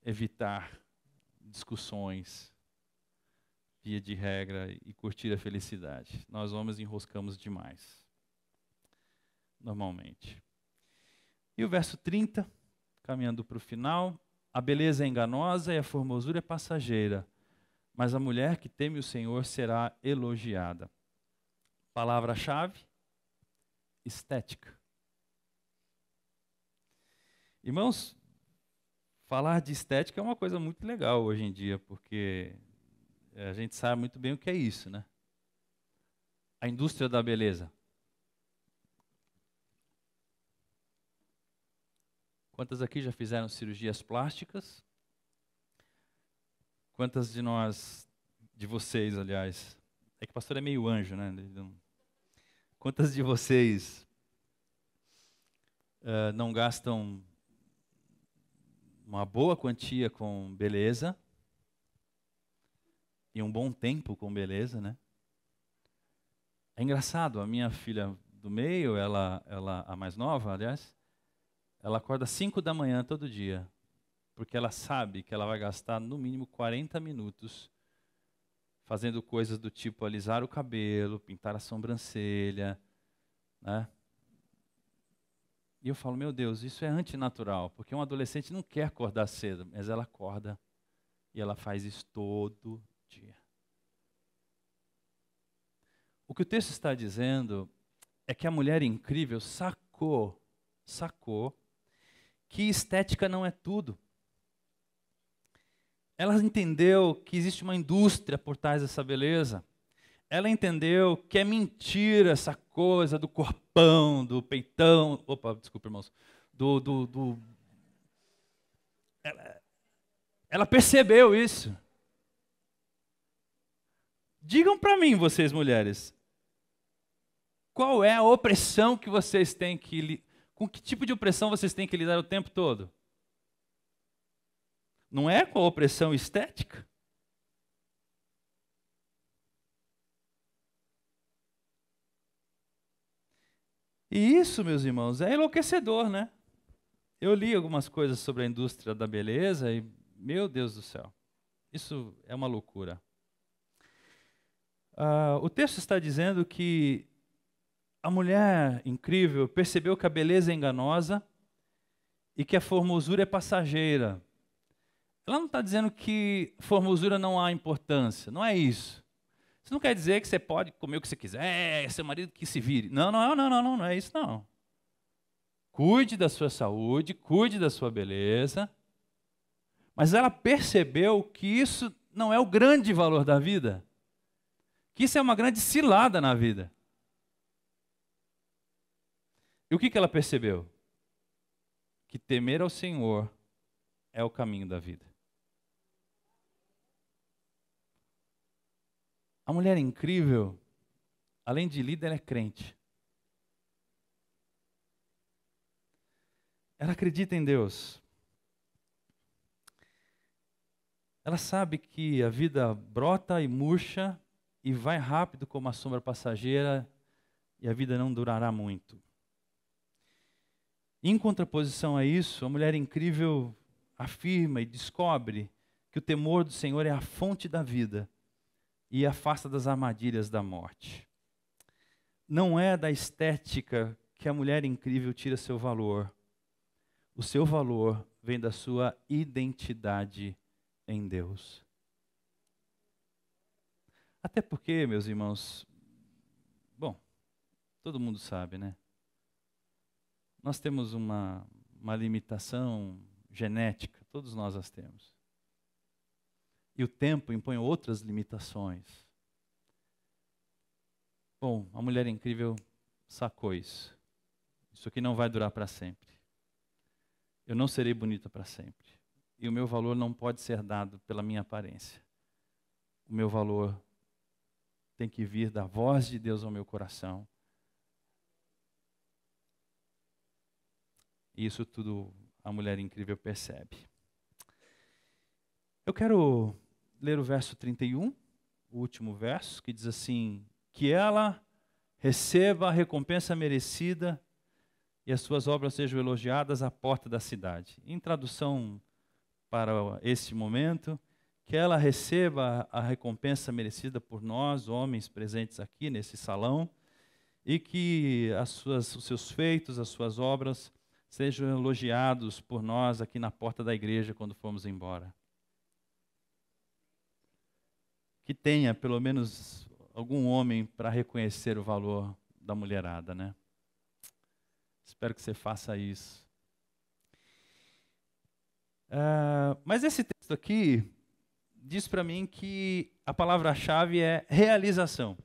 evitar discussões, via de regra, e curtir a felicidade. Nós, homens, enroscamos demais, normalmente. E o verso 30, caminhando para o final: a beleza é enganosa e a formosura é passageira, mas a mulher que teme o Senhor será elogiada. Palavra-chave: estética. Irmãos, falar de estética é uma coisa muito legal hoje em dia, porque a gente sabe muito bem o que é isso, né? A indústria da beleza. Quantas aqui já fizeram cirurgias plásticas? Quantas de vocês, aliás, é que o pastor é meio anjo, né? Quantas de vocês não gastam uma boa quantia com beleza e um bom tempo com beleza, né? É engraçado, a minha filha do meio, ela a mais nova, aliás, ela acorda às 5 da manhã todo dia, porque ela sabe que ela vai gastar no mínimo 40 minutos fazendo coisas do tipo alisar o cabelo, pintar a sobrancelha, né? E eu falo, meu Deus, isso é antinatural, porque um adolescente não quer acordar cedo, mas ela acorda e ela faz isso todo dia. O que o texto está dizendo é que a mulher incrível sacou que estética não é tudo. Ela entendeu que existe uma indústria por trás dessa beleza. Ela entendeu que é mentira essa coisa do corpão, do peitão. Opa, desculpa, irmãos. Ela percebeu isso. Digam para mim, vocês mulheres, qual é a opressão que vocês têm que... Com que tipo de opressão vocês têm que lidar o tempo todo? Não é com a opressão estética? E isso, meus irmãos, é enlouquecedor, né? Eu li algumas coisas sobre a indústria da beleza e, meu Deus do céu, isso é uma loucura. O texto está dizendo que a mulher incrível percebeu que a beleza é enganosa e que a formosura é passageira. Ela não está dizendo que formosura não há importância, não é isso. Isso não quer dizer que você pode comer o que você quiser, é seu marido que se vire. Não é isso não. Cuide da sua saúde, cuide da sua beleza. Mas ela percebeu que isso não é o grande valor da vida. Que isso é uma grande cilada na vida. E o que ela percebeu? Que temer ao Senhor é o caminho da vida. A mulher incrível, além de líder, ela é crente. Ela acredita em Deus. Ela sabe que a vida brota e murcha e vai rápido como a sombra passageira e a vida não durará muito. Em contraposição a isso, a mulher incrível afirma e descobre que o temor do Senhor é a fonte da vida e afasta das armadilhas da morte. Não é da estética que a mulher incrível tira seu valor. O seu valor vem da sua identidade em Deus. Até porque, meus irmãos, bom, todo mundo sabe, né? Nós temos uma limitação genética, todos nós as temos. E o tempo impõe outras limitações. Bom, a mulher incrível sacou isso. Isso aqui não vai durar para sempre. Eu não serei bonita para sempre. E o meu valor não pode ser dado pela minha aparência. O meu valor tem que vir da voz de Deus ao meu coração. E isso tudo a mulher incrível percebe. Eu quero ler o verso 31, o último verso, que diz assim: que ela receba a recompensa merecida e as suas obras sejam elogiadas à porta da cidade. Em tradução para esse momento, que ela receba a recompensa merecida por nós, homens presentes aqui nesse salão, e que os seus feitos, as suas obras, sejam elogiados por nós aqui na porta da igreja quando formos embora. Que tenha pelo menos algum homem para reconhecer o valor da mulherada, né? Espero que você faça isso. Mas esse texto aqui diz para mim que a palavra-chave é realização.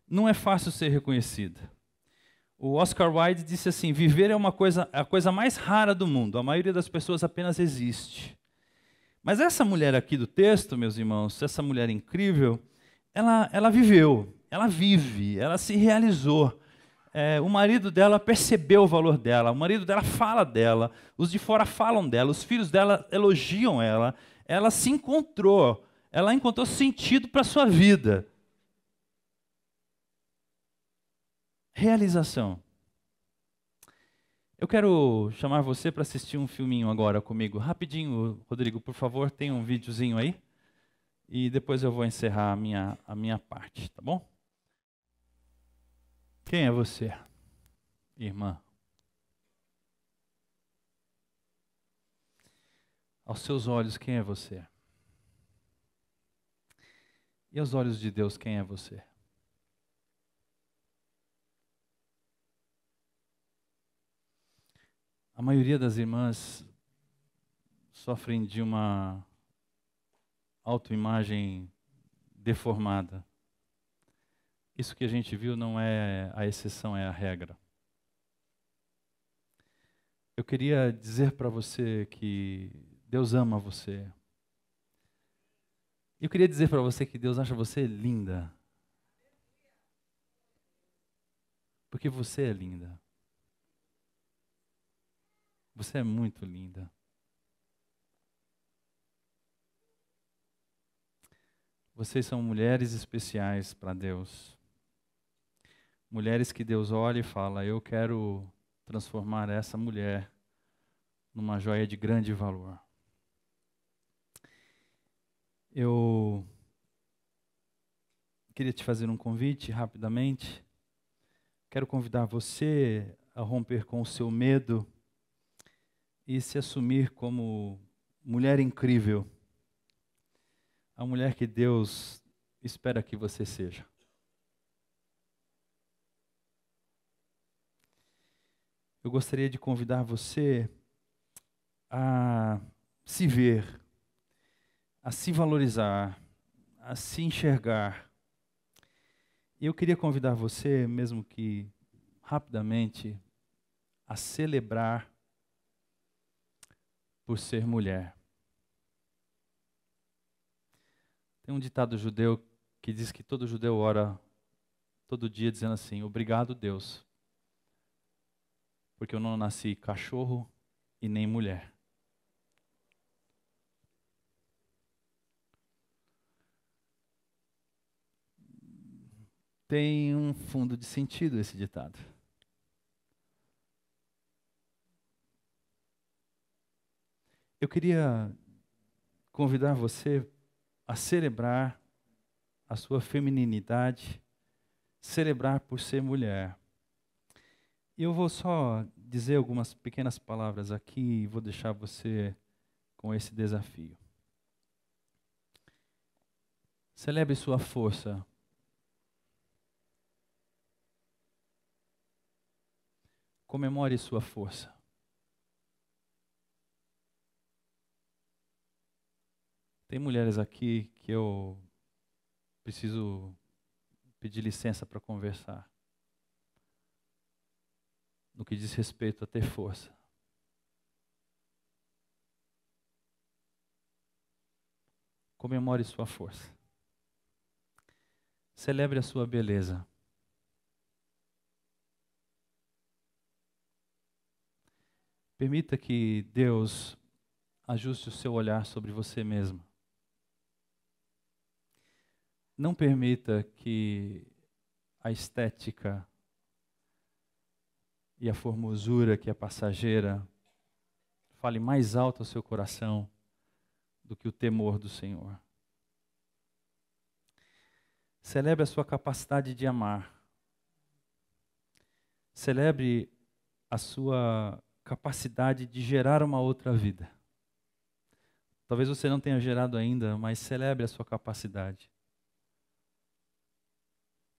Não é fácil ser reconhecida. O Oscar Wilde disse assim: viver é a coisa mais rara do mundo. A maioria das pessoas apenas existe. Mas essa mulher aqui do texto, meus irmãos, essa mulher incrível, ela viveu, ela vive, ela se realizou. O marido dela percebeu o valor dela, o marido dela fala dela, os de fora falam dela, os filhos dela elogiam ela se encontrou, ela encontrou sentido para a sua vida. Realização. Eu quero chamar você para assistir um filminho agora comigo. Rapidinho, Rodrigo, por favor, tem um videozinho aí. E depois eu vou encerrar a minha parte, tá bom? Quem é você? irmã. Aos seus olhos, quem é você? E aos olhos de Deus, quem é você? A maioria das irmãs sofrem de uma autoimagem deformada. Isso que a gente viu não é a exceção, é a regra. Eu queria dizer para você que Deus ama você. Eu queria dizer para você que Deus acha você linda. Porque você é linda. Você é muito linda. Vocês são mulheres especiais para Deus. Mulheres que Deus olha e fala: eu quero transformar essa mulher numa joia de grande valor. Eu queria te fazer um convite rapidamente. Quero convidar você a romper com o seu medo e se assumir como mulher incrível. A mulher que Deus espera que você seja. Eu gostaria de convidar você a se ver, a se valorizar, a se enxergar. E eu queria convidar você, mesmo que rapidamente, a celebrar por ser mulher. Tem um ditado judeu que diz que todo judeu ora todo dia dizendo assim: obrigado, Deus, porque eu não nasci cachorro e nem mulher. Tem um fundo de sentido esse ditado. Eu queria convidar você a celebrar a sua femininidade, celebrar por ser mulher. E eu vou só dizer algumas pequenas palavras aqui e vou deixar você com esse desafio. Celebre sua força. Comemore sua força. Tem mulheres aqui que eu preciso pedir licença para conversar. No que diz respeito a ter força. Comemore sua força. Celebre a sua beleza. Permita que Deus ajuste o seu olhar sobre você mesmo. Não permita que a estética e a formosura que é passageira fale mais alto ao seu coração do que o temor do Senhor. Celebre a sua capacidade de amar. Celebre a sua capacidade de gerar uma outra vida. Talvez você não tenha gerado ainda, mas celebre a sua capacidade.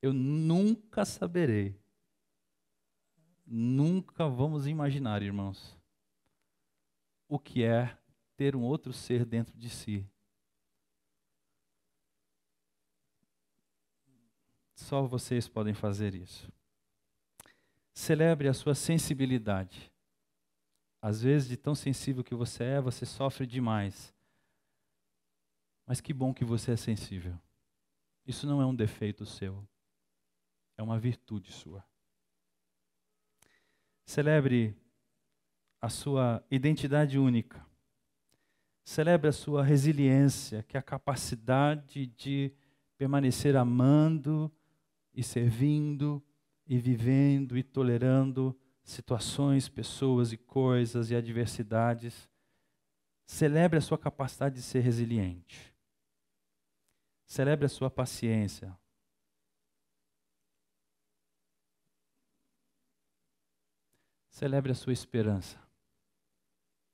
Eu nunca saberei, nunca vamos imaginar, irmãos, o que é ter um outro ser dentro de si. Só vocês podem fazer isso. Celebre a sua sensibilidade. Às vezes, de tão sensível que você é, você sofre demais. Mas que bom que você é sensível. Isso não é um defeito seu. É uma virtude sua. Celebre a sua identidade única. Celebre a sua resiliência, que é a capacidade de permanecer amando e servindo e vivendo e tolerando situações, pessoas e coisas e adversidades. Celebre a sua capacidade de ser resiliente. Celebre a sua paciência. Celebre a sua esperança.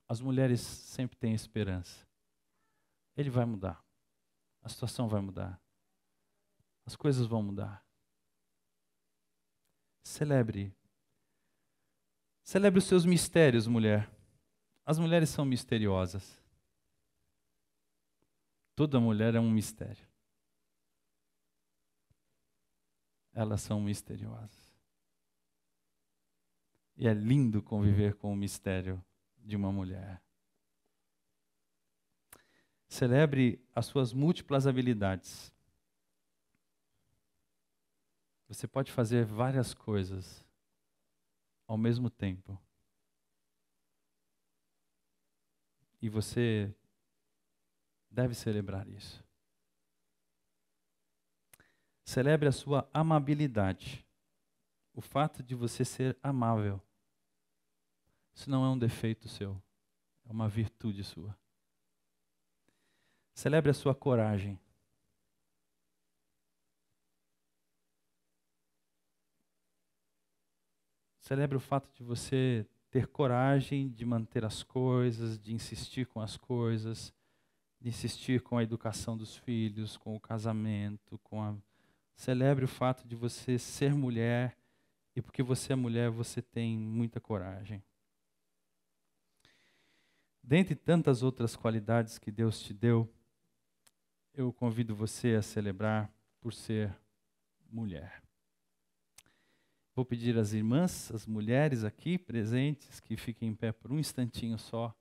As mulheres sempre têm esperança. Ele vai mudar. A situação vai mudar. As coisas vão mudar. Celebre. Celebre os seus mistérios, mulher. As mulheres são misteriosas. Toda mulher é um mistério. Elas são misteriosas. E é lindo conviver com o mistério de uma mulher. Celebre as suas múltiplas habilidades. Você pode fazer várias coisas ao mesmo tempo. E você deve celebrar isso. Celebre a sua amabilidade. O fato de você ser amável. Isso não é um defeito seu. É uma virtude sua. Celebre a sua coragem. Celebre o fato de você ter coragem de manter as coisas, de insistir com as coisas, de insistir com a educação dos filhos, com o casamento, Celebre o fato de você ser mulher e porque você é mulher, você tem muita coragem. Dentre tantas outras qualidades que Deus te deu, eu convido você a celebrar por ser mulher. Vou pedir às irmãs, às mulheres aqui presentes, que fiquem em pé por um instantinho só.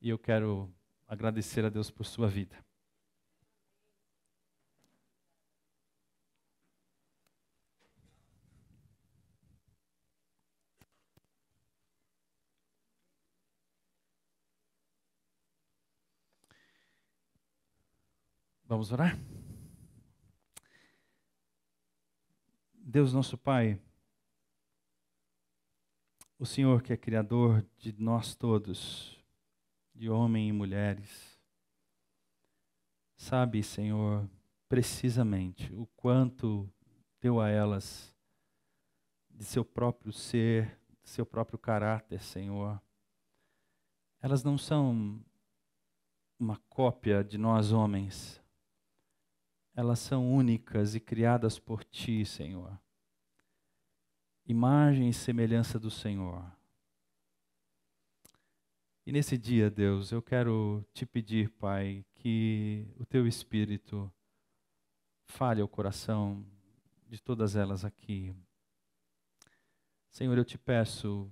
E eu quero agradecer a Deus por sua vida. Vamos orar? Deus nosso Pai, o Senhor que é Criador de nós todos, de homens e mulheres, sabe, Senhor, precisamente o quanto deu a elas de seu próprio ser, de seu próprio caráter, Senhor. Elas não são uma cópia de nós homens. Elas são únicas e criadas por Ti, Senhor. Imagem e semelhança do Senhor. E nesse dia, Deus, eu quero Te pedir, Pai, que o Teu Espírito fale ao coração de todas elas aqui. Senhor, eu Te peço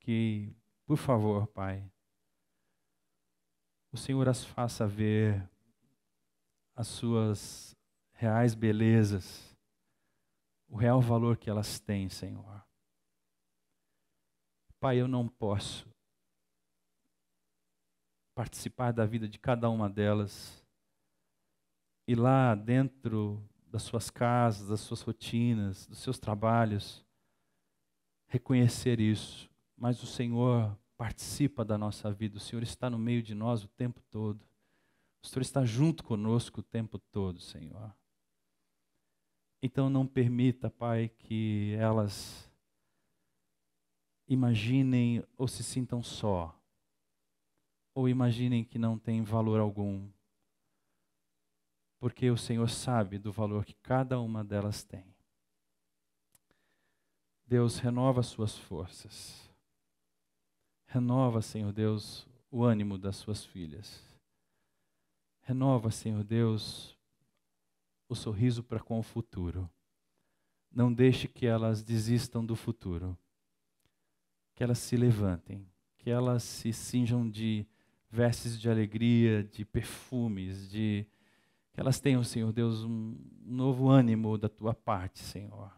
que, por favor, Pai, o Senhor as faça ver as suas reais belezas, o real valor que elas têm, Senhor. Pai, eu não posso participar da vida de cada uma delas e lá dentro das suas casas, das suas rotinas, dos seus trabalhos, reconhecer isso. Mas o Senhor participa da nossa vida, o Senhor está no meio de nós o tempo todo. O Senhor está junto conosco o tempo todo, Senhor. Então não permita, Pai, que elas imaginem ou se sintam só, ou imaginem que não tem valor algum, porque o Senhor sabe do valor que cada uma delas tem. Deus, renova as suas forças. Renova, Senhor Deus, o ânimo das suas filhas. Renova, Senhor Deus, o sorriso para com o futuro. Não deixe que elas desistam do futuro. Que elas se levantem. Que elas se cinjam de vestes de alegria, de perfumes, que elas tenham, Senhor Deus, um novo ânimo da Tua parte, Senhor.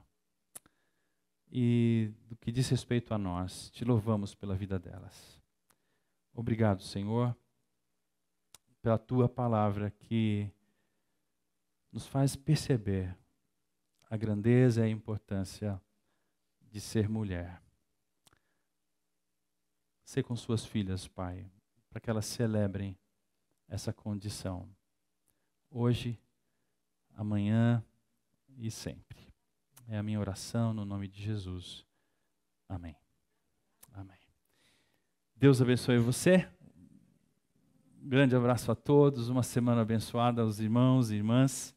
E do que diz respeito a nós, Te louvamos pela vida delas. Obrigado, Senhor, pela Tua palavra que nos faz perceber a grandeza e a importância de ser mulher. Sê com suas filhas, Pai, para que elas celebrem essa condição, hoje, amanhã e sempre. É a minha oração no nome de Jesus. Amém. Amém. Deus abençoe você. Um grande abraço a todos. Uma semana abençoada aos irmãos e irmãs.